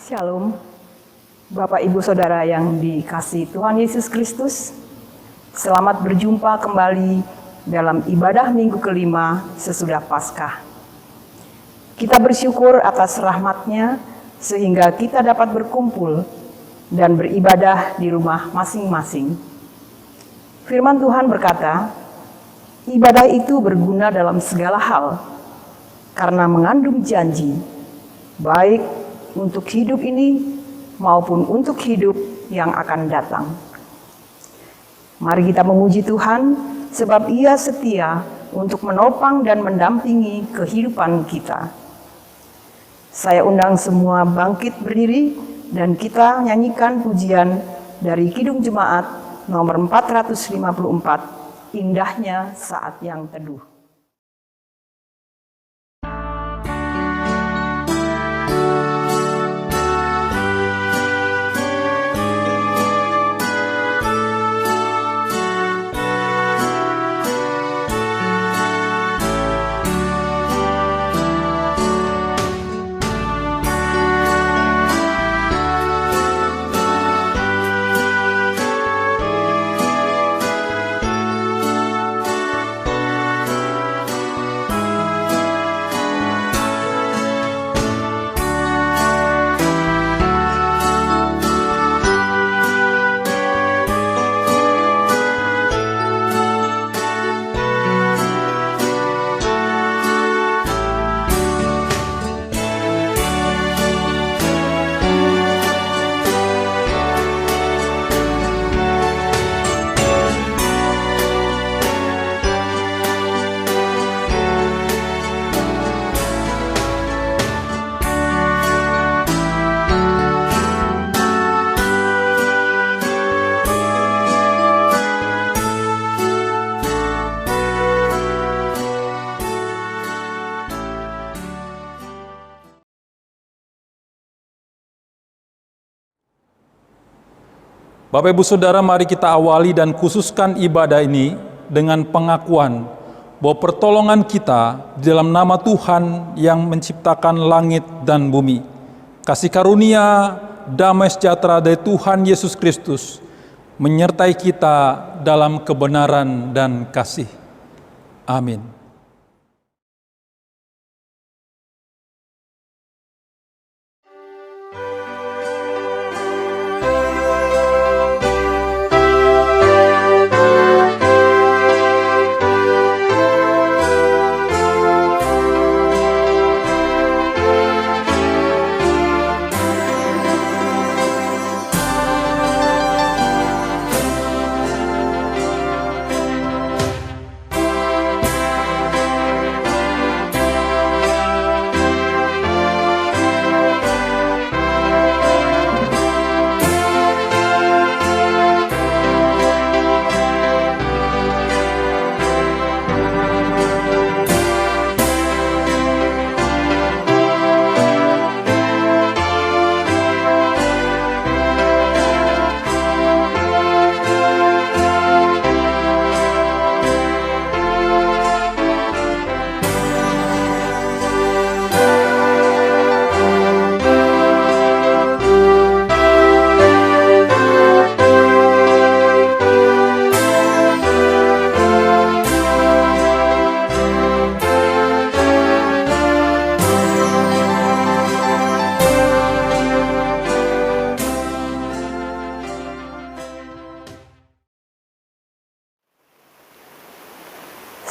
Shalom, Bapak Ibu Saudara yang dikasihi Tuhan Yesus Kristus. Selamat berjumpa kembali dalam ibadah minggu kelima sesudah Paskah. Kita bersyukur atas rahmat-Nya sehingga kita dapat berkumpul dan beribadah di rumah masing-masing. Firman Tuhan berkata, ibadah itu berguna dalam segala hal karena mengandung janji, baik untuk hidup ini maupun untuk hidup yang akan datang. Mari kita memuji Tuhan sebab Ia setia untuk menopang dan mendampingi kehidupan kita. Saya undang semua bangkit berdiri dan kita nyanyikan pujian dari Kidung Jemaat nomor 454, Indahnya Saat Yang Teduh. Bapak Ibu Saudara, mari kita awali dan khususkan ibadah ini dengan pengakuan bahwa pertolongan kita di dalam nama Tuhan yang menciptakan langit dan bumi. Kasih karunia, damai sejahtera dari Tuhan Yesus Kristus menyertai kita dalam kebenaran dan kasih. Amin.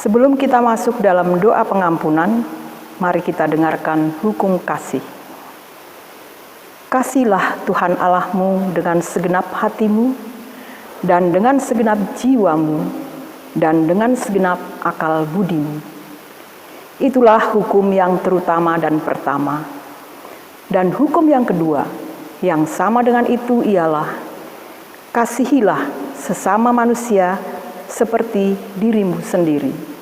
Sebelum kita masuk dalam doa pengampunan, mari kita dengarkan hukum kasih. Kasihilah Tuhan Allahmu dengan segenap hatimu, dan dengan segenap jiwamu, dan dengan segenap akal budimu. Itulah hukum yang terutama dan pertama. Dan hukum yang kedua, yang sama dengan itu ialah, kasihilah sesama manusia seperti dirimu sendiri.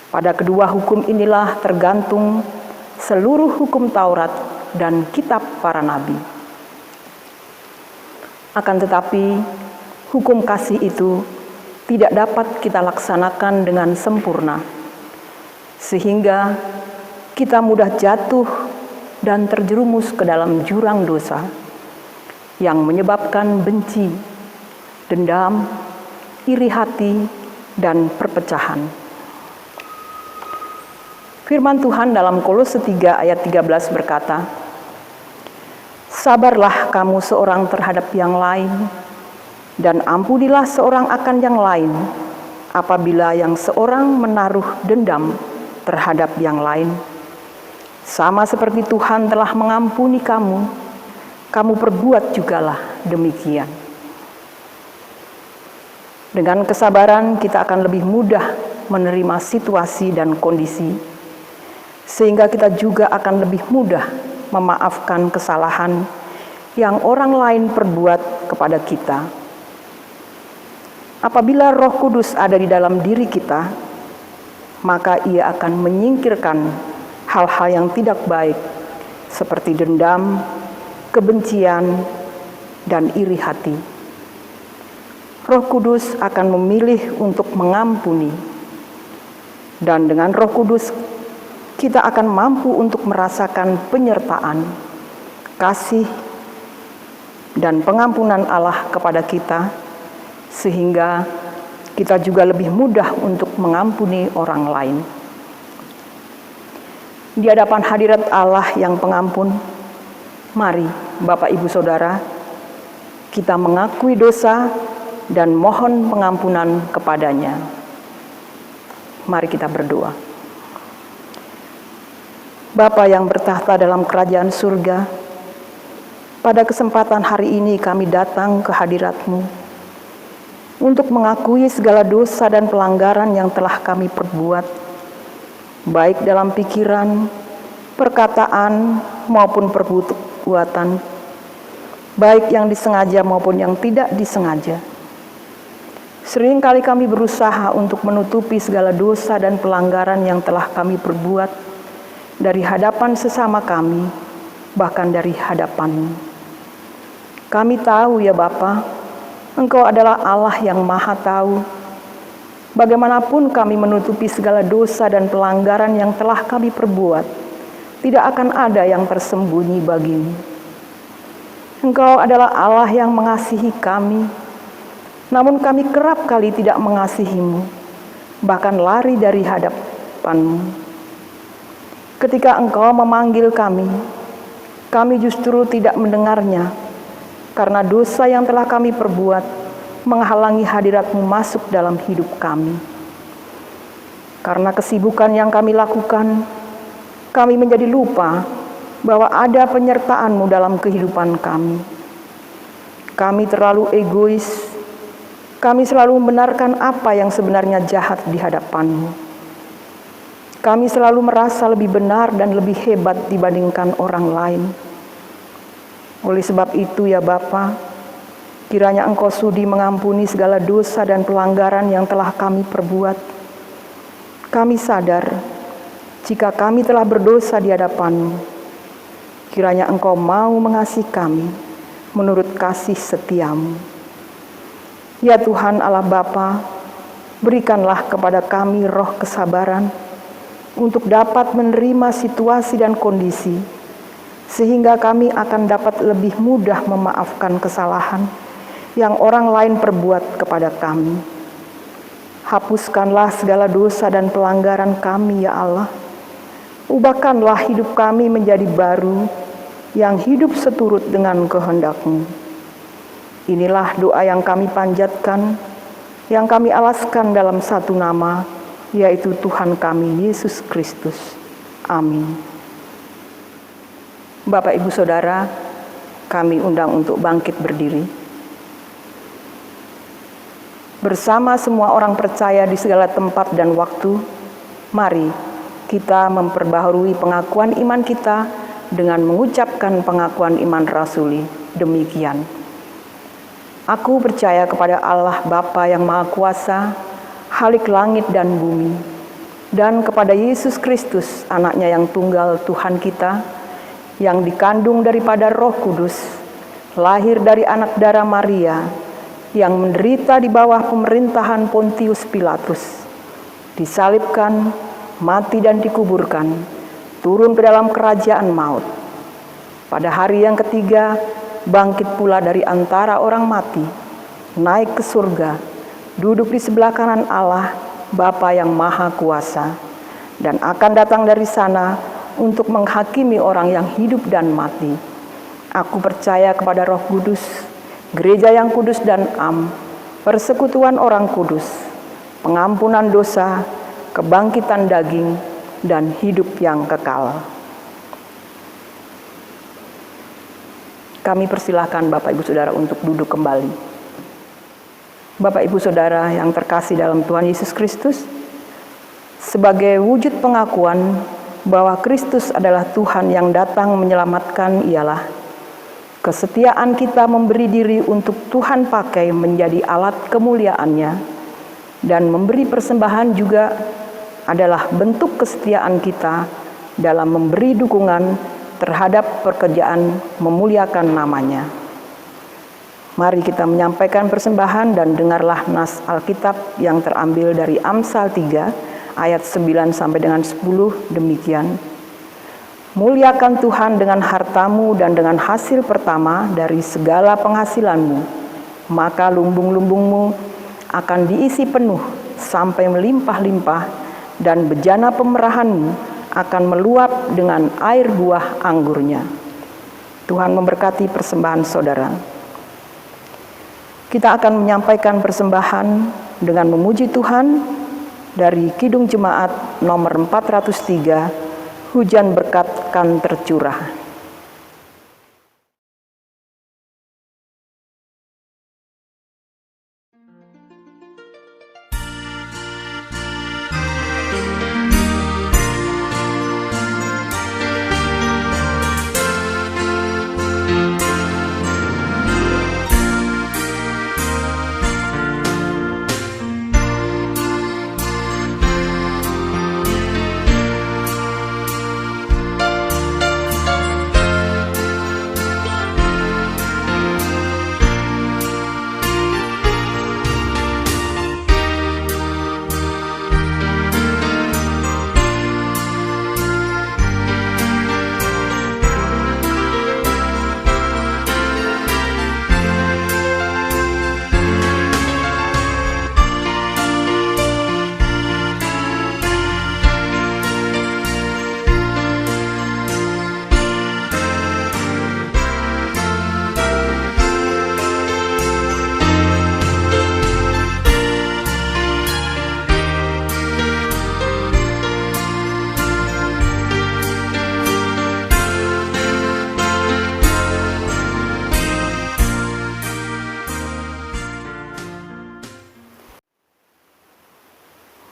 Pada kedua hukum inilah tergantung seluruh hukum Taurat dan kitab para nabi. Akan tetapi, hukum kasih itu tidak dapat kita laksanakan dengan sempurna, sehingga kita mudah jatuh dan terjerumus ke dalam jurang dosa yang menyebabkan benci, dendam, iri hati, dan perpecahan. Firman Tuhan dalam Kolose 3 ayat 13 berkata, "Sabarlah kamu seorang terhadap yang lain, dan ampunilah seorang akan yang lain, apabila yang seorang menaruh dendam terhadap yang lain. Sama seperti Tuhan telah mengampuni kamu, kamu perbuat jugalah demikian." Dengan kesabaran kita akan lebih mudah menerima situasi dan kondisi, sehingga kita juga akan lebih mudah memaafkan kesalahan yang orang lain perbuat kepada kita. Apabila Roh Kudus ada di dalam diri kita, maka Ia akan menyingkirkan hal-hal yang tidak baik seperti dendam, kebencian, dan iri hati. Roh Kudus akan memilih untuk mengampuni, dan dengan Roh Kudus kita akan mampu untuk merasakan penyertaan, kasih, dan pengampunan Allah kepada kita, sehingga kita juga lebih mudah untuk mengampuni orang lain. Di hadapan hadirat Allah yang pengampun, mari Bapak Ibu Saudara, kita mengakui dosa dan mohon pengampunan kepadanya. Mari kita berdoa. Bapa yang bertahta dalam kerajaan surga, pada kesempatan hari ini kami datang ke hadirat-Mu untuk mengakui segala dosa dan pelanggaran yang telah kami perbuat, baik dalam pikiran, perkataan, maupun perbuatan, baik yang disengaja maupun yang tidak disengaja. Seringkali kami berusaha untuk menutupi segala dosa dan pelanggaran yang telah kami perbuat dari hadapan sesama kami, bahkan dari hadapan-Mu. Kami tahu ya Bapa, Engkau adalah Allah yang Maha Tahu. Bagaimanapun kami menutupi segala dosa dan pelanggaran yang telah kami perbuat, tidak akan ada yang tersembunyi bagi-Mu. Engkau adalah Allah yang mengasihi kami, namun kami kerap kali tidak mengasihi-Mu, bahkan lari dari hadapan-Mu. Ketika Engkau memanggil kami justru tidak mendengarnya, karena dosa yang telah kami perbuat menghalangi hadirat-Mu masuk dalam hidup kami. Karena kesibukan yang kami lakukan, kami menjadi lupa bahwa ada penyertaan-Mu dalam kehidupan kami. Kami terlalu egois, kami selalu membenarkan apa yang sebenarnya jahat di hadapan-Mu. Kami selalu merasa lebih benar dan lebih hebat dibandingkan orang lain. Oleh sebab itu ya Bapa, kiranya Engkau sudi mengampuni segala dosa dan pelanggaran yang telah kami perbuat. Kami sadar, jika kami telah berdosa di hadapan-Mu, kiranya Engkau mau mengasihi kami menurut kasih setia-Mu. Ya Tuhan Allah Bapa, berikanlah kepada kami roh kesabaran untuk dapat menerima situasi dan kondisi, sehingga kami akan dapat lebih mudah memaafkan kesalahan yang orang lain perbuat kepada kami. Hapuskanlah segala dosa dan pelanggaran kami ya Allah. Ubahkanlah hidup kami menjadi baru, yang hidup seturut dengan kehendak-Mu. Inilah doa yang kami panjatkan, yang kami alaskan dalam satu nama, yaitu Tuhan kami Yesus Kristus. Amin. Bapak Ibu Saudara, kami undang untuk bangkit berdiri. Bersama semua orang percaya di segala tempat dan waktu, mari kita memperbaharui pengakuan iman kita dengan mengucapkan pengakuan iman rasuli. Demikian. Aku percaya kepada Allah Bapa yang Maha Kuasa, Khalik langit dan bumi, dan kepada Yesus Kristus, anaknya yang tunggal Tuhan kita, yang dikandung daripada Roh Kudus, lahir dari anak darah Maria, yang menderita di bawah pemerintahan Pontius Pilatus, disalibkan, mati dan dikuburkan, turun ke dalam kerajaan maut, Pada hari yang ketiga, bangkit pula dari antara orang mati, naik ke surga, duduk di sebelah kanan Allah, Bapa yang Maha Kuasa, dan akan datang dari sana untuk menghakimi orang yang hidup dan mati. Aku percaya kepada Roh Kudus, gereja yang kudus dan am, persekutuan orang kudus, pengampunan dosa, kebangkitan daging, dan hidup yang kekal. Kami persilahkan Bapak Ibu Saudara untuk duduk kembali. Bapak Ibu Saudara yang terkasih dalam Tuhan Yesus Kristus, sebagai wujud pengakuan bahwa Kristus adalah Tuhan yang datang menyelamatkan ialah kesetiaan kita memberi diri untuk Tuhan pakai menjadi alat kemuliaan-Nya, dan memberi persembahan juga adalah bentuk kesetiaan kita dalam memberi dukungan terhadap pekerjaan memuliakan nama-Nya. Mari kita menyampaikan persembahan dan dengarlah nas Alkitab yang terambil dari Amsal 3 ayat 9 sampai dengan 10 demikian. Muliakan Tuhan dengan hartamu dan dengan hasil pertama dari segala penghasilanmu, maka lumbung-lumbungmu akan diisi penuh sampai melimpah-limpah, dan bejana pemerahanmu akan meluap dengan air buah anggurnya. Tuhan memberkati persembahan saudara. Kita akan menyampaikan persembahan dengan memuji Tuhan dari Kidung Jemaat nomor 403, Hujan Berkat Kan Tercurah.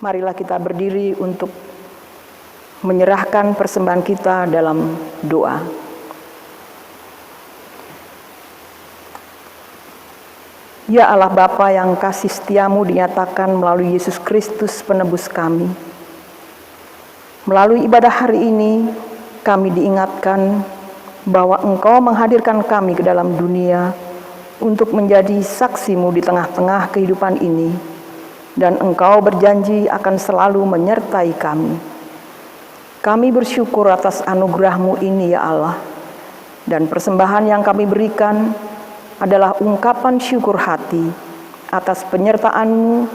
Marilah kita berdiri untuk menyerahkan persembahan kita dalam doa. Ya Allah Bapa yang kasih setiamu dinyatakan melalui Yesus Kristus penebus kami. Melalui ibadah hari ini, kami diingatkan bahwa Engkau menghadirkan kami ke dalam dunia untuk menjadi saksi-Mu di tengah-tengah kehidupan ini. Dan Engkau berjanji akan selalu menyertai kami. Kami bersyukur atas anugerah-Mu ini ya Allah. Dan persembahan yang kami berikan adalah ungkapan syukur hati atas penyertaan-Mu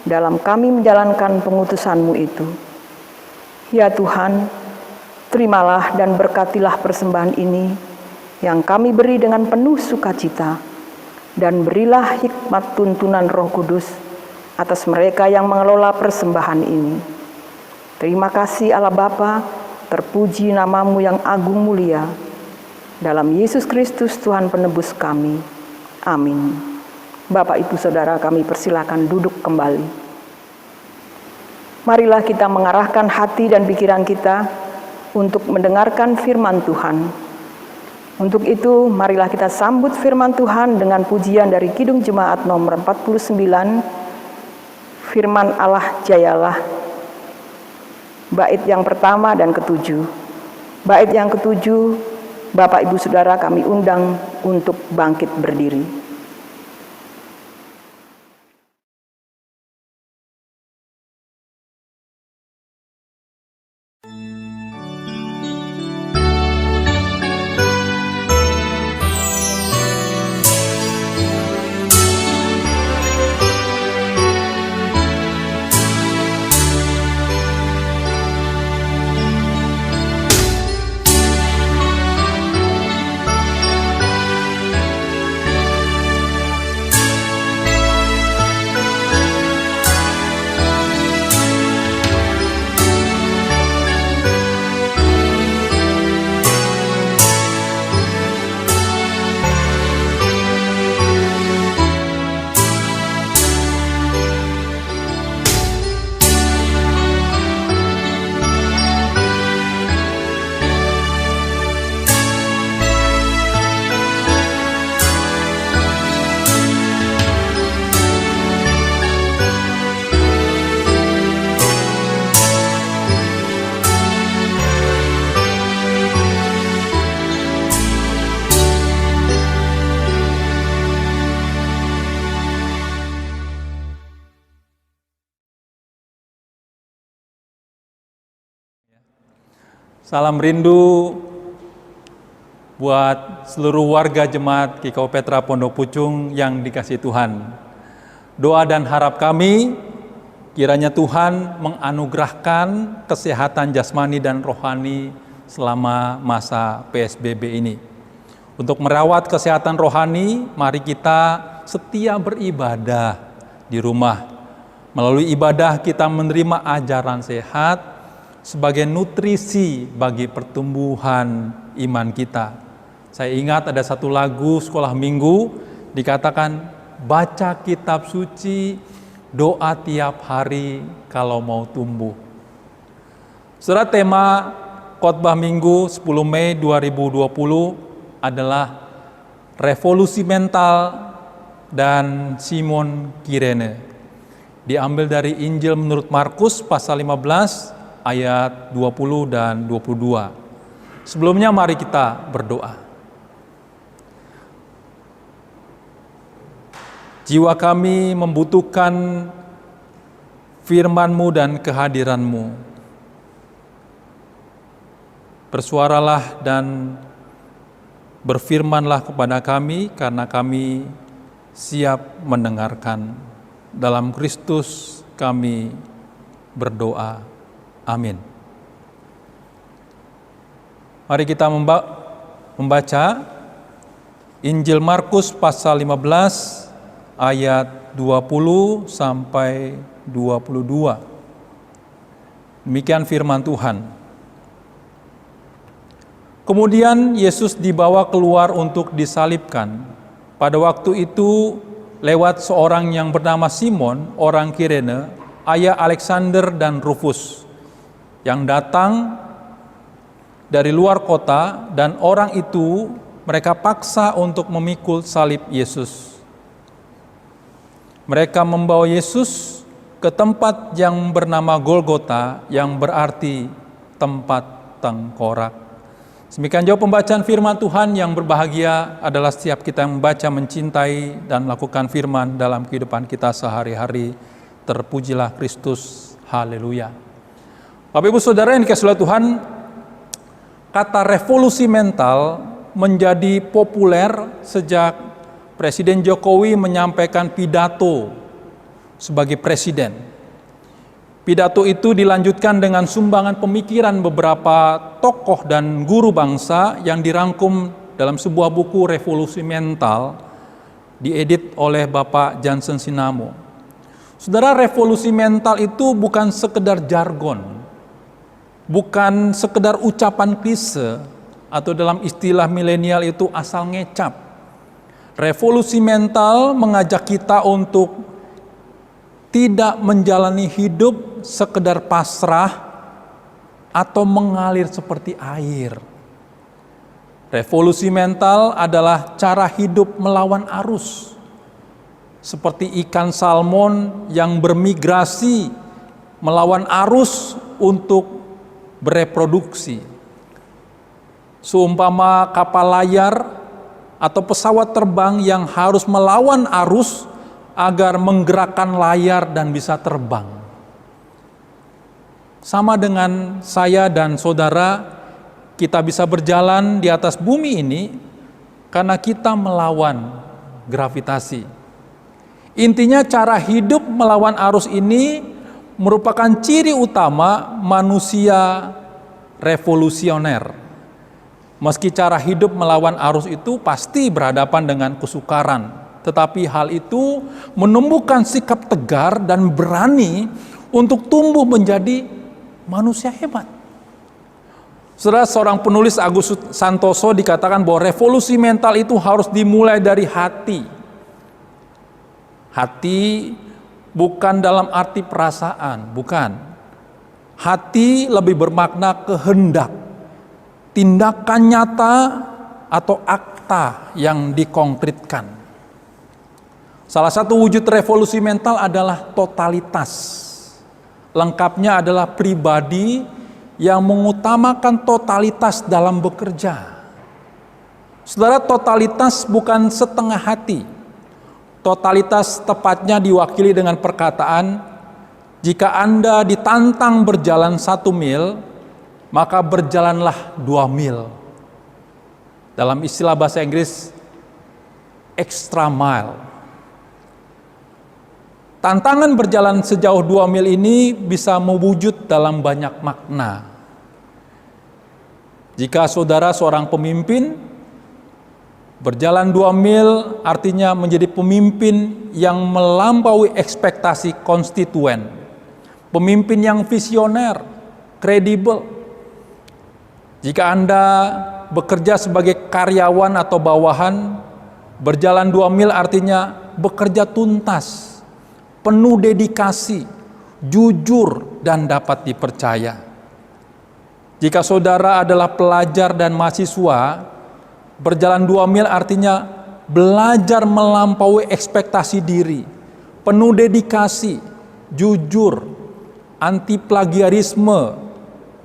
dalam kami menjalankan pengutusan-Mu itu. Ya Tuhan, terimalah dan berkatilah persembahan ini yang kami beri dengan penuh sukacita. Dan berilah hikmat tuntunan Roh Kudus atas mereka yang mengelola persembahan ini. Terima kasih Allah Bapa, terpuji nama-Mu yang agung mulia. Dalam Yesus Kristus Tuhan penebus kami. Amin. Bapak Ibu Saudara, kami persilakan duduk kembali. Marilah kita mengarahkan hati dan pikiran kita untuk mendengarkan firman Tuhan. Untuk itu, marilah kita sambut firman Tuhan dengan pujian dari Kidung Jemaat nomor 49, Firman Allah Jayalah, bait yang pertama dan ketujuh. Bait yang ketujuh, Bapak Ibu Saudara kami undang untuk bangkit berdiri. Salam rindu buat seluruh warga jemaat Kikau Petra Pondok Pucung yang dikasihi Tuhan. Doa dan harap kami kiranya Tuhan menganugerahkan kesehatan jasmani dan rohani selama masa PSBB ini. Untuk merawat kesehatan rohani, mari kita setia beribadah di rumah. Melalui ibadah kita menerima ajaran sehat sebagai nutrisi bagi pertumbuhan iman kita. Saya ingat ada satu lagu sekolah minggu dikatakan baca kitab suci, doa tiap hari kalau mau tumbuh. Saudara, tema khotbah minggu 10 Mei 2020 adalah revolusi mental dan Simon Kirene. Diambil dari Injil menurut Markus pasal 15 ayat 20 dan 22. Sebelumnya mari kita berdoa. Jiwa kami membutuhkan firman-Mu dan kehadiran-Mu. Bersuaralah dan berfirmanlah kepada kami karena kami siap mendengarkan. Dalam Kristus kami berdoa. Amin. Mari kita membaca Injil Markus pasal 15 ayat 20 sampai 22. Demikian firman Tuhan. Kemudian Yesus dibawa keluar untuk disalibkan. Pada waktu itu lewat seorang yang bernama Simon, orang Kirene, ayah Alexander dan Rufus, yang datang dari luar kota, dan orang itu mereka paksa untuk memikul salib Yesus. Mereka membawa Yesus ke tempat yang bernama Golgota, yang berarti tempat tengkorak. Demikian jauh pembacaan firman Tuhan. Yang berbahagia adalah setiap kita yang membaca, mencintai, dan melakukan firman dalam kehidupan kita sehari-hari. Terpujilah Kristus, haleluya. Bapak Ibu Saudara yang dikasihi oleh Tuhan, kata revolusi mental menjadi populer sejak Presiden Jokowi menyampaikan pidato sebagai presiden. Pidato itu dilanjutkan dengan sumbangan pemikiran beberapa tokoh dan guru bangsa yang dirangkum dalam sebuah buku Revolusi Mental, diedit oleh Bapak Johnson Sinamo. Saudara, revolusi mental itu bukan sekedar jargon, bukan sekedar ucapan klise, atau dalam istilah milenial itu asal ngecap. Revolusi mental mengajak kita untuk tidak menjalani hidup sekedar pasrah atau mengalir seperti air. Revolusi mental adalah cara hidup melawan arus, seperti ikan salmon yang bermigrasi melawan arus untuk bereproduksi. Seumpama kapal layar atau pesawat terbang yang harus melawan arus agar menggerakkan layar dan bisa terbang. Sama dengan saya dan saudara, kita bisa berjalan di atas bumi ini karena kita melawan gravitasi. Intinya cara hidup melawan arus ini merupakan ciri utama manusia revolusioner. Meski cara hidup melawan arus itu pasti berhadapan dengan kesukaran, tetapi hal itu menumbuhkan sikap tegar dan berani untuk tumbuh menjadi manusia hebat. Saudara, seorang penulis Agus Santoso dikatakan bahwa revolusi mental itu harus dimulai dari hati. Hati bukan dalam arti perasaan, bukan. Hati lebih bermakna kehendak, tindakan nyata atau akta yang dikonkretkan. Salah satu wujud revolusi mental adalah totalitas. Lengkapnya adalah pribadi yang mengutamakan totalitas dalam bekerja. Saudara, totalitas bukan setengah hati. Totalitas tepatnya diwakili dengan perkataan, jika Anda ditantang berjalan 1 mil, maka berjalanlah 2 mil. Dalam istilah bahasa Inggris, extra mile. Tantangan berjalan sejauh 2 mil ini bisa mewujud dalam banyak makna. Jika saudara seorang pemimpin, berjalan 2 mil artinya menjadi pemimpin yang melampaui ekspektasi konstituen. Pemimpin yang visioner, kredibel. Jika Anda bekerja sebagai karyawan atau bawahan, berjalan 2 mil artinya bekerja tuntas, penuh dedikasi, jujur, dan dapat dipercaya. Jika saudara adalah pelajar dan mahasiswa, berjalan 2 mil artinya belajar melampaui ekspektasi diri, penuh dedikasi, jujur, anti plagiarisme,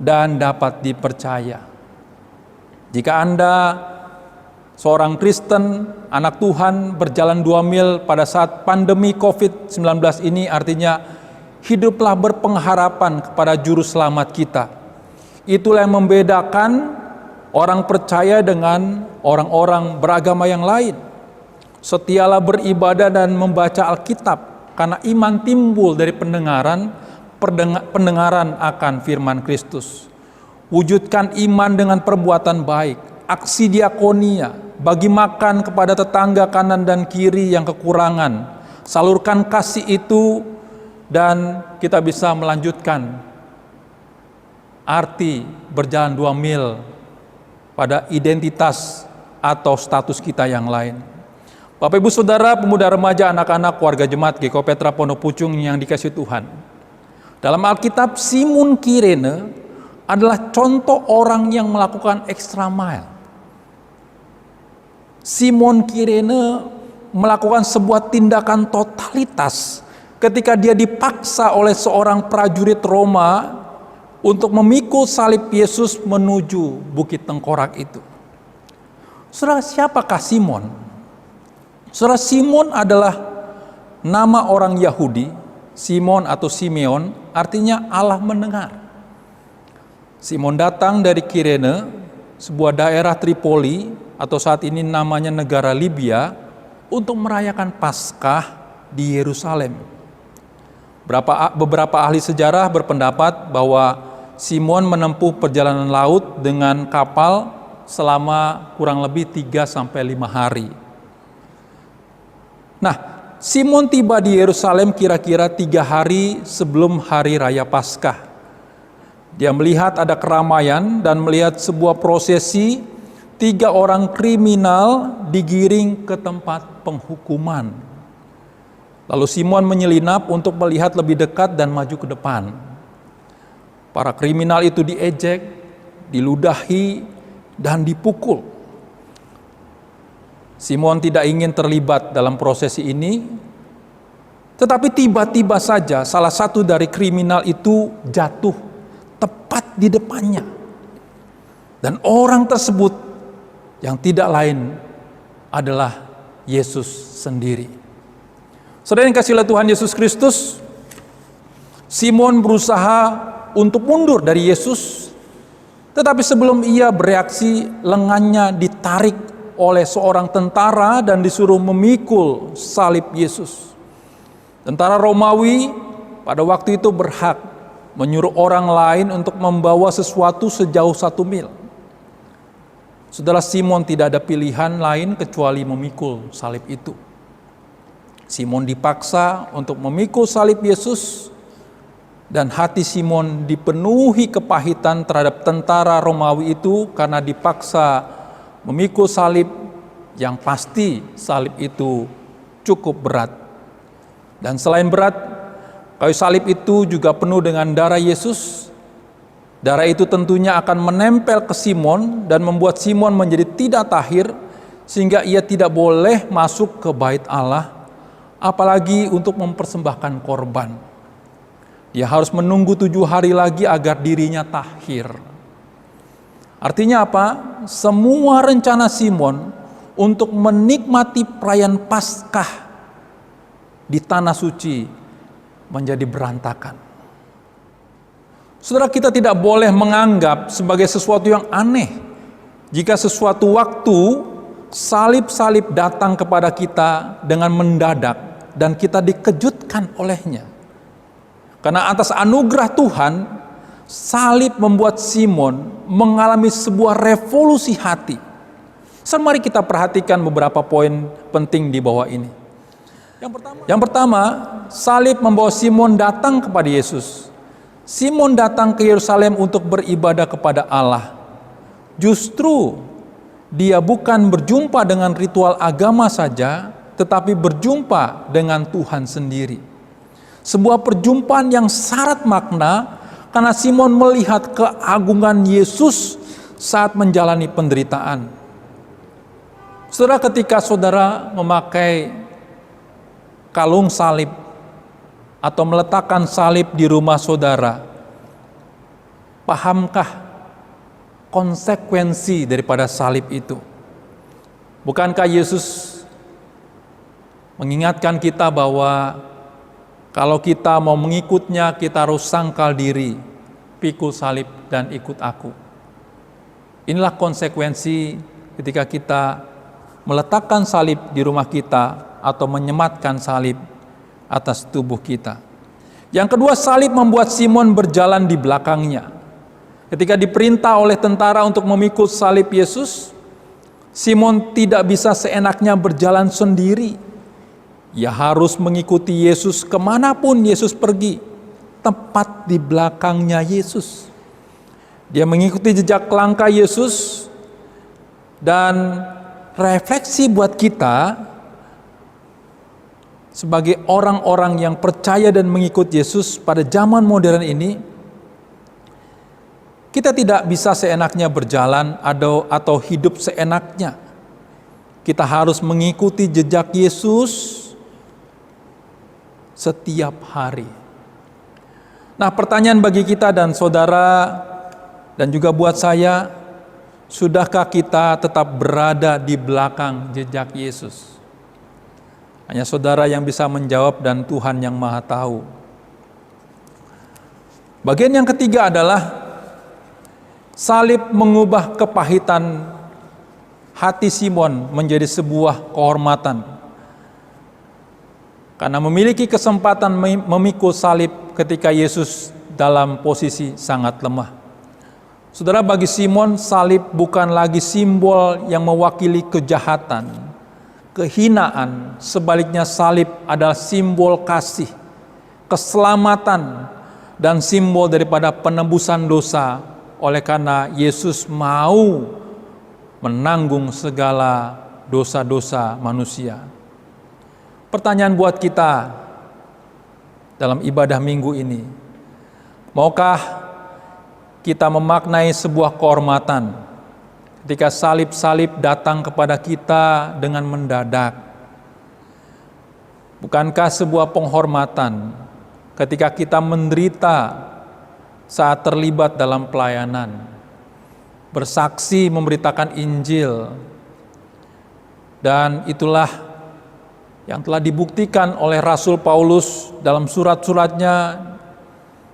dan dapat dipercaya. Jika Anda seorang Kristen, anak Tuhan, berjalan 2 mil pada saat pandemi COVID-19 ini artinya hiduplah berpengharapan kepada juru selamat kita. Itulah yang membedakan orang percaya dengan orang-orang beragama yang lain. Setialah beribadah dan membaca Alkitab, karena iman timbul dari pendengaran akan firman Kristus. Wujudkan iman dengan perbuatan baik, aksi diakonia, bagi makan kepada tetangga kanan dan kiri yang kekurangan. Salurkan kasih itu dan kita bisa melanjutkan arti berjalan 2 mil pada identitas atau status kita yang lain. Bapak Ibu Saudara, pemuda remaja, anak-anak, keluarga jemaat GKI Petra Pondok Pucung yang dikasihi Tuhan. Dalam Alkitab, Simon Kirene adalah contoh orang yang melakukan extra mile. Simon Kirene melakukan sebuah tindakan totalitas ketika dia dipaksa oleh seorang prajurit Roma untuk memikul salib Yesus menuju Bukit Tengkorak itu. Saudara, siapakah Simon? Saudara, Simon adalah nama orang Yahudi. Simon atau Simeon artinya Allah mendengar. Simon datang dari Kirene, sebuah daerah Tripoli atau saat ini namanya negara Libya, untuk merayakan Paskah di Yerusalem. Beberapa ahli sejarah berpendapat bahwa Simon menempuh perjalanan laut dengan kapal selama kurang lebih 3-5 hari. Nah, Simon tiba di Yerusalem kira-kira 3 hari sebelum hari raya Paskah. Dia melihat ada keramaian dan melihat sebuah prosesi 3 orang kriminal digiring ke tempat penghukuman. Lalu Simon menyelinap untuk melihat lebih dekat dan maju ke depan. Para kriminal itu diejek, diludahi, dan dipukul. Simon tidak ingin terlibat dalam prosesi ini, tetapi tiba-tiba saja salah satu dari kriminal itu jatuh tepat di depannya. Dan orang tersebut yang tidak lain adalah Yesus sendiri. Saudara yang kasih Tuhan Yesus Kristus, Simon berusaha untuk mundur dari Yesus, tetapi sebelum ia bereaksi, lengannya ditarik oleh seorang tentara dan disuruh memikul salib Yesus. Tentara Romawi pada waktu itu berhak menyuruh orang lain untuk membawa sesuatu sejauh 1 mil. Saudara, Simon tidak ada pilihan lain kecuali memikul salib itu. Simon dipaksa untuk memikul salib Yesus, dan hati Simon dipenuhi kepahitan terhadap tentara Romawi itu karena dipaksa memikul salib yang pasti salib itu cukup berat. Dan selain berat, kayu salib itu juga penuh dengan darah Yesus. Darah itu tentunya akan menempel ke Simon dan membuat Simon menjadi tidak tahir, sehingga ia tidak boleh masuk ke bait Allah, apalagi untuk mempersembahkan korban. Dia harus menunggu 7 hari lagi agar dirinya tahir. Artinya apa? Semua rencana Simon untuk menikmati perayaan Paskah di tanah suci menjadi berantakan. Saudara, kita tidak boleh menganggap sebagai sesuatu yang aneh jika sesuatu waktu salib-salib datang kepada kita dengan mendadak dan kita dikejutkan olehnya. Karena atas anugerah Tuhan, salib membuat Simon mengalami sebuah revolusi hati. Mari kita perhatikan beberapa poin penting di bawah ini. Yang pertama, salib membawa Simon datang kepada Yesus. Simon datang ke Yerusalem untuk beribadah kepada Allah. Justru dia bukan berjumpa dengan ritual agama saja, tetapi berjumpa dengan Tuhan sendiri. Sebuah perjumpaan yang syarat makna karena Simon melihat keagungan Yesus saat menjalani penderitaan. Saudara, ketika saudara memakai kalung salib atau meletakkan salib di rumah saudara, pahamkah konsekuensi daripada salib itu? Bukankah Yesus mengingatkan kita bahwa kalau kita mau mengikutnya, kita harus sangkal diri, pikul salib dan ikut aku. Inilah konsekuensi ketika kita meletakkan salib di rumah kita atau menyematkan salib atas tubuh kita. Yang kedua, salib membuat Simon berjalan di belakangnya. Ketika diperintah oleh tentara untuk memikul salib Yesus, Simon tidak bisa seenaknya berjalan sendiri. Ia harus mengikuti Yesus kemanapun Yesus pergi, tepat di belakangnya Yesus. Dia mengikuti jejak langkah Yesus, dan refleksi buat kita sebagai orang-orang yang percaya dan mengikut Yesus pada zaman modern ini, kita tidak bisa seenaknya berjalan atau hidup seenaknya. Kita harus mengikuti jejak Yesus setiap hari. Nah, pertanyaan bagi kita dan saudara dan juga buat saya, sudahkah kita tetap berada di belakang jejak Yesus? Hanya saudara yang bisa menjawab dan Tuhan yang Maha Tahu. Bagian yang ketiga adalah salib mengubah kepahitan hati Simon menjadi sebuah kehormatan. Karena memiliki kesempatan memikul salib ketika Yesus dalam posisi sangat lemah. Saudara, bagi Simon, salib bukan lagi simbol yang mewakili kejahatan, kehinaan. Sebaliknya, salib adalah simbol kasih, keselamatan, dan simbol daripada penebusan dosa. Oleh karena Yesus mau menanggung segala dosa-dosa manusia. Pertanyaan buat kita dalam ibadah minggu ini, maukah kita memaknai sebuah kehormatan ketika salib-salib datang kepada kita dengan mendadak? Bukankah sebuah penghormatan ketika kita menderita saat terlibat dalam pelayanan, bersaksi memberitakan Injil, dan itulah yang telah dibuktikan oleh Rasul Paulus dalam surat-suratnya.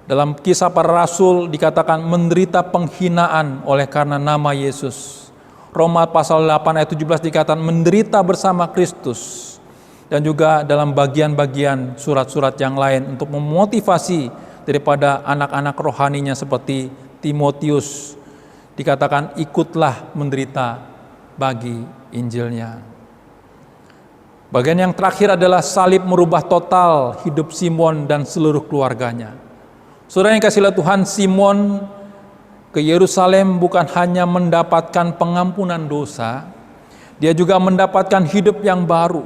Dalam Kisah Para Rasul dikatakan menderita penghinaan oleh karena nama Yesus. Roma pasal 8 ayat 17 dikatakan menderita bersama Kristus. Dan juga dalam bagian-bagian surat-surat yang lain untuk memotivasi daripada anak-anak rohaninya seperti Timotius, dikatakan ikutlah menderita bagi Injilnya. Bagian yang terakhir adalah salib merubah total hidup Simon dan seluruh keluarganya. Saudara yang kasih Tuhan, Simon ke Yerusalem bukan hanya mendapatkan pengampunan dosa, dia juga mendapatkan hidup yang baru.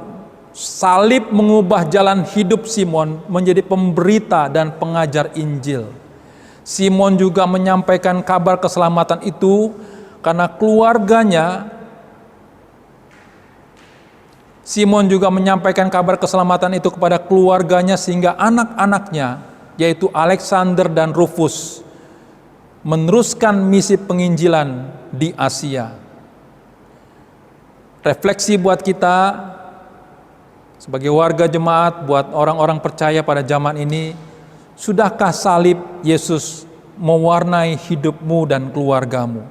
Salib mengubah jalan hidup Simon menjadi pemberita dan pengajar Injil. Simon juga menyampaikan kabar keselamatan itu karena keluarganya. Simon juga menyampaikan kabar keselamatan itu kepada keluarganya sehingga anak-anaknya, yaitu Alexander dan Rufus, meneruskan misi penginjilan di Asia. Refleksi buat kita sebagai warga jemaat, buat orang-orang percaya pada zaman ini, sudahkah salib Yesus mewarnai hidupmu dan keluargamu?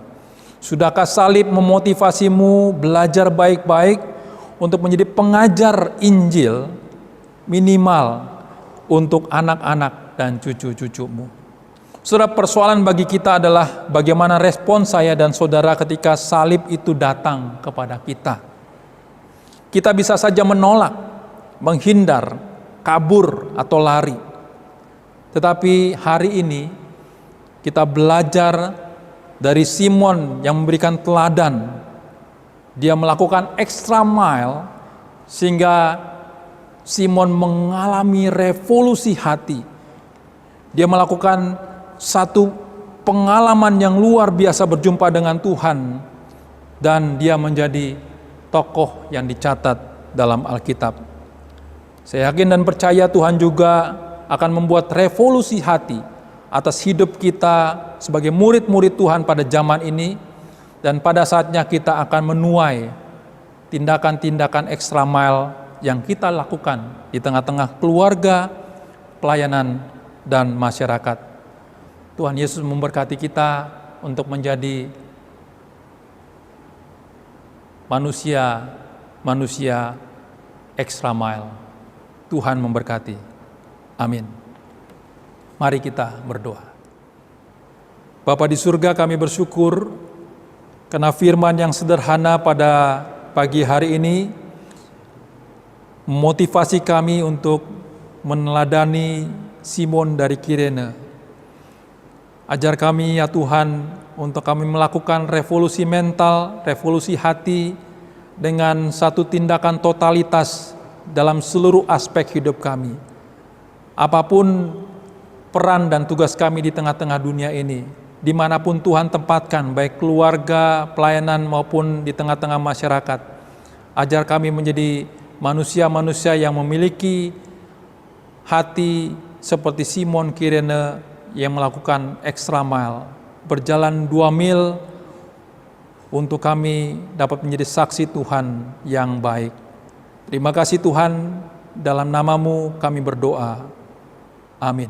Sudahkah salib memotivasimu belajar baik-baik untuk menjadi pengajar Injil minimal untuk anak-anak dan cucu-cucumu? Saudara, persoalan bagi kita adalah bagaimana respon saya dan saudara ketika salib itu datang kepada kita. Kita bisa saja menolak, menghindar, kabur, atau lari. Tetapi hari ini kita belajar dari Simon yang memberikan teladan. Dia melakukan extra mile sehingga Simon mengalami revolusi hati. Dia melakukan satu pengalaman yang luar biasa berjumpa dengan Tuhan, dan dia menjadi tokoh yang dicatat dalam Alkitab. Saya yakin dan percaya Tuhan juga akan membuat revolusi hati atas hidup kita sebagai murid-murid Tuhan pada zaman ini, dan pada saatnya kita akan menuai tindakan-tindakan extra mile yang kita lakukan di tengah-tengah keluarga, pelayanan, dan masyarakat. Tuhan Yesus memberkati kita untuk menjadi manusia extra mile. Tuhan memberkati. Amin. Mari kita berdoa. Bapa di surga, kami bersyukur karena firman yang sederhana pada pagi hari ini memotivasi kami untuk meneladani Simon dari Kirene. Ajar kami ya Tuhan untuk kami melakukan revolusi mental, revolusi hati dengan satu tindakan totalitas dalam seluruh aspek hidup kami. Apapun peran dan tugas kami di tengah-tengah dunia ini, dimanapun Tuhan tempatkan, baik keluarga, pelayanan maupun di tengah-tengah masyarakat, ajar kami menjadi manusia-manusia yang memiliki hati seperti Simon Kirene yang melakukan extra mile, berjalan 2 mil untuk kami dapat menjadi saksi Tuhan yang baik. Terima kasih Tuhan, dalam nama-Mu kami berdoa. Amin.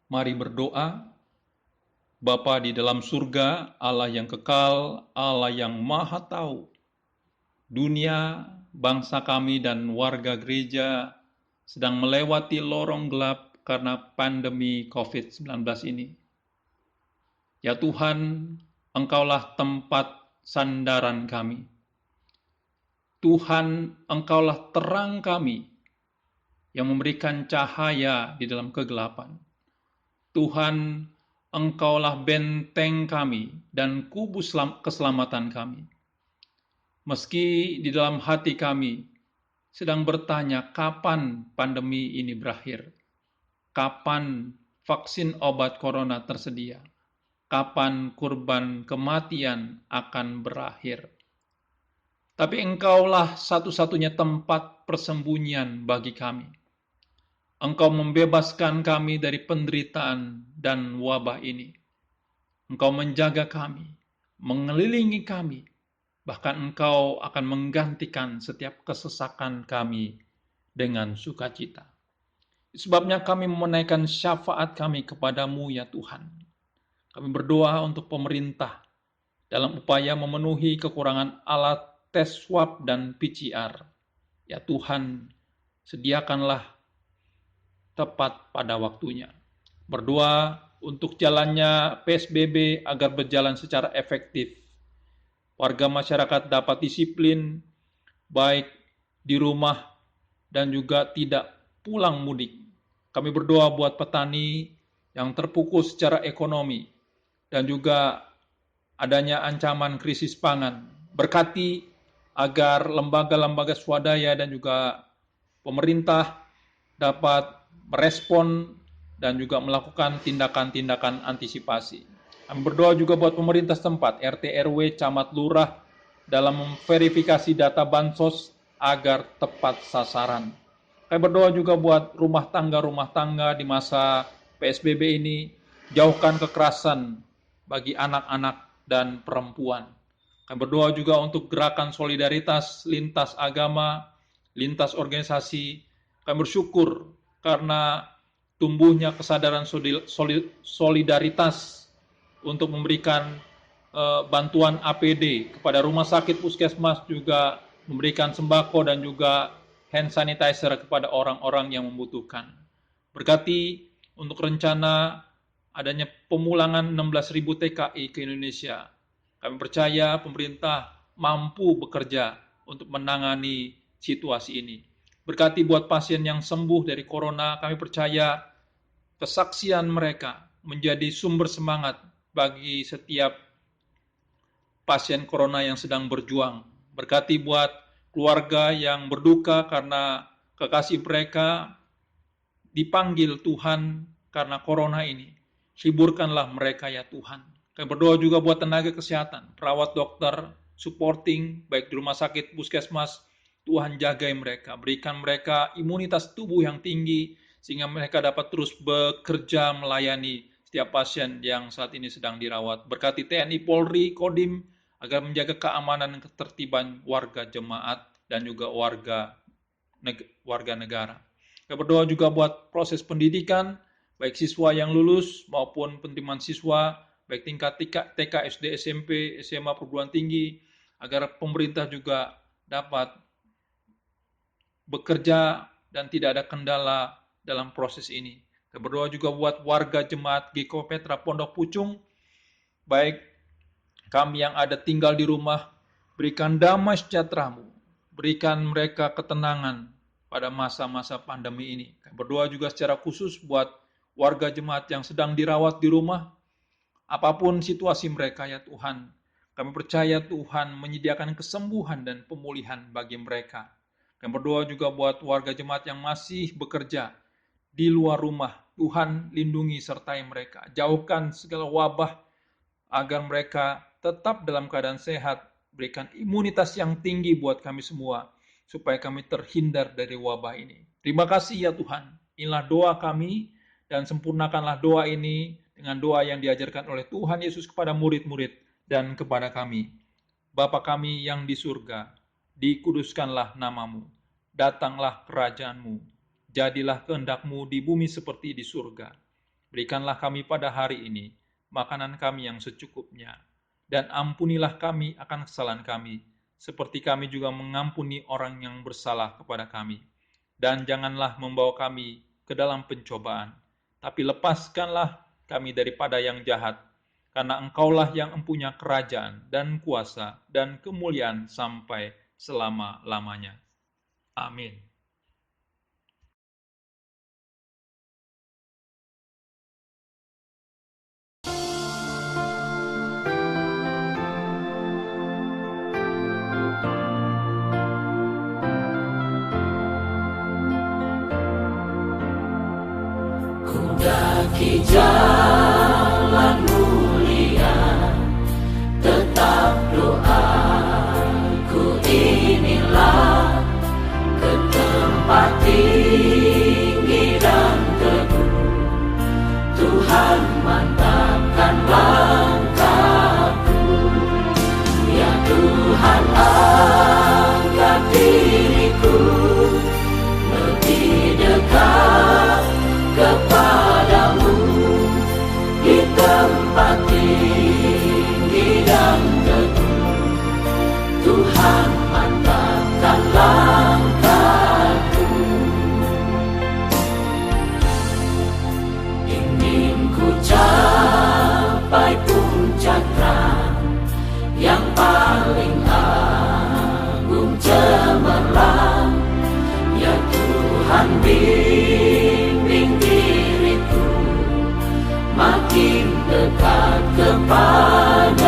Mari berdoa. Bapa di dalam surga, Allah yang kekal, Allah yang maha tahu, dunia, bangsa kami dan warga gereja sedang melewati lorong gelap karena pandemi COVID-19 ini. Ya Tuhan, Engkaulah tempat sandaran kami. Tuhan, Engkaulah terang kami yang memberikan cahaya di dalam kegelapan. Tuhan, Engkaulah benteng kami dan kubu keselamatan kami. Meski di dalam hati kami sedang bertanya kapan pandemi ini berakhir, kapan vaksin obat corona tersedia, kapan kurban kematian akan berakhir. Tapi Engkaulah satu-satunya tempat persembunyian bagi kami. Engkau membebaskan kami dari penderitaan dan wabah ini. Engkau menjaga kami, mengelilingi kami, bahkan Engkau akan menggantikan setiap kesesakan kami dengan sukacita. Sebabnya kami menaikkan syafaat kami kepadamu ya Tuhan. Kami berdoa untuk pemerintah dalam upaya memenuhi kekurangan alat tes swab dan PCR. Ya Tuhan, sediakanlah tepat pada waktunya. Berdoa untuk jalannya PSBB agar berjalan secara efektif. Warga masyarakat dapat disiplin, baik di rumah dan juga tidak pulang mudik. Kami berdoa buat petani yang terpukul secara ekonomi dan juga adanya ancaman krisis pangan. Berkati agar lembaga-lembaga swadaya dan juga pemerintah dapat merespon dan juga melakukan tindakan-tindakan antisipasi. Kami berdoa juga buat pemerintah setempat, RT, RW, camat, lurah, dalam memverifikasi data bansos agar tepat sasaran. Kami berdoa juga buat rumah tangga di masa PSBB ini, jauhkan kekerasan bagi anak-anak dan perempuan. Kami berdoa juga untuk gerakan solidaritas lintas agama, lintas organisasi. Kami bersyukur karena tumbuhnya kesadaran solidaritas untuk memberikan bantuan APD kepada rumah sakit, puskesmas, juga memberikan sembako dan juga hand sanitizer kepada orang-orang yang membutuhkan. Berkati untuk rencana adanya pemulangan 16.000 TKI ke Indonesia. Kami percaya pemerintah mampu bekerja untuk menangani situasi ini. Berkati buat pasien yang sembuh dari corona, kami percaya kesaksian mereka menjadi sumber semangat bagi setiap pasien corona yang sedang berjuang. Berkati buat keluarga yang berduka karena kekasih mereka dipanggil Tuhan karena corona ini. Hiburkanlah mereka ya Tuhan. Kami berdoa juga buat tenaga kesehatan, perawat, dokter, supporting, baik di rumah sakit, puskesmas. Tuhan jagai mereka, berikan mereka imunitas tubuh yang tinggi, sehingga mereka dapat terus bekerja melayani setiap pasien yang saat ini sedang dirawat. Berkati TNI, Polri, Kodim, agar menjaga keamanan dan ketertiban warga jemaat dan juga warga negara. Kita berdoa juga buat proses pendidikan, baik siswa yang lulus maupun penerimaan siswa, baik tingkat TK, SD, SMP, SMA, perguruan tinggi, agar pemerintah juga dapat bekerja dan tidak ada kendala dalam proses ini. Kita berdoa juga buat warga jemaat GKO Petra Pondok Pucung, baik kami yang ada tinggal di rumah, berikan damai sejahtera-Mu, berikan mereka ketenangan pada masa-masa pandemi ini. Kami berdoa juga secara khusus buat warga jemaat yang sedang dirawat di rumah, apapun situasi mereka ya Tuhan. Kami percaya Tuhan menyediakan kesembuhan dan pemulihan bagi mereka. Kami berdoa juga buat warga jemaat yang masih bekerja di luar rumah. Tuhan lindungi sertai mereka. Jauhkan segala wabah agar mereka tetap dalam keadaan sehat. Berikan imunitas yang tinggi buat kami semua supaya kami terhindar dari wabah ini. Terima kasih ya Tuhan. Inilah doa kami dan sempurnakanlah doa ini dengan doa yang diajarkan oleh Tuhan Yesus kepada murid-murid dan kepada kami. Bapa kami yang di surga, dikuduskanlah nama-Mu, datanglah kerajaan-Mu, jadilah kehendak-Mu di bumi seperti di surga. Berikanlah kami pada hari ini makanan kami yang secukupnya, dan ampunilah kami akan kesalahan kami, seperti kami juga mengampuni orang yang bersalah kepada kami. Dan janganlah membawa kami ke dalam pencobaan, tapi lepaskanlah kami daripada yang jahat, karena Engkaulah yang empunya kerajaan dan kuasa dan kemuliaan sampai selama-lamanya. Amin. Kudaki jalan mulia, tetap doaku inilah, tinggi dan teguh, Tuhan mantapkan langkahku. Ingin ku capai puncak terang yang paling agung cemerlang. Ya Tuhan, bimbing diriku makin dekat kepadamu.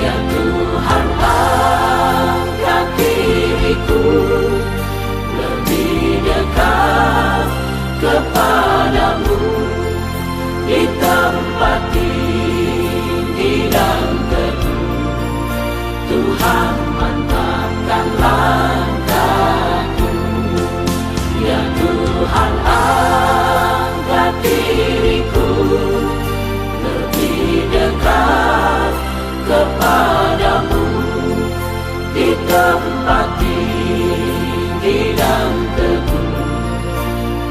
Ya Tuhan, angkat diriku lebih dekat kepadamu di tempat tinggi dan teduh. Tuhan mantapkan langkahku. Ya Tuhan, angkat diriku lebih dekat kepadamu di tempat tinggi dan teguh.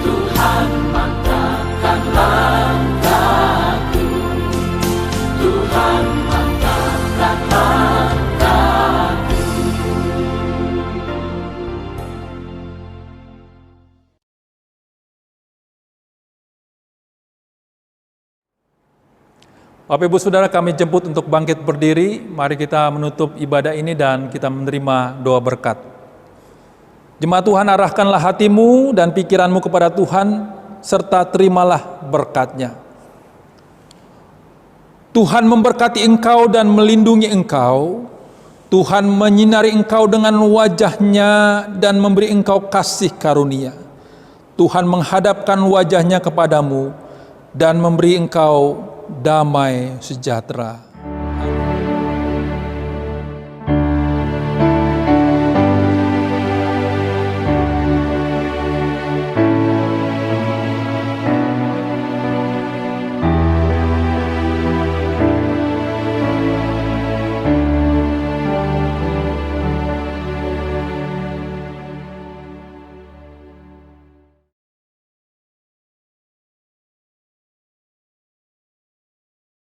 Tuhan mantapkan langkahku. Tuhan mantapkan langkahku. Bapak Ibu Saudara, kami jemput untuk bangkit berdiri. Mari kita menutup ibadah ini dan kita menerima doa berkat. Jemaat Tuhan, arahkanlah hatimu dan pikiranmu kepada Tuhan, serta terimalah berkat-Nya. Tuhan memberkati engkau dan melindungi engkau. Tuhan menyinari engkau dengan wajah-Nya dan memberi engkau kasih karunia. Tuhan menghadapkan wajah-Nya kepadamu dan memberi engkau damai sejahtera.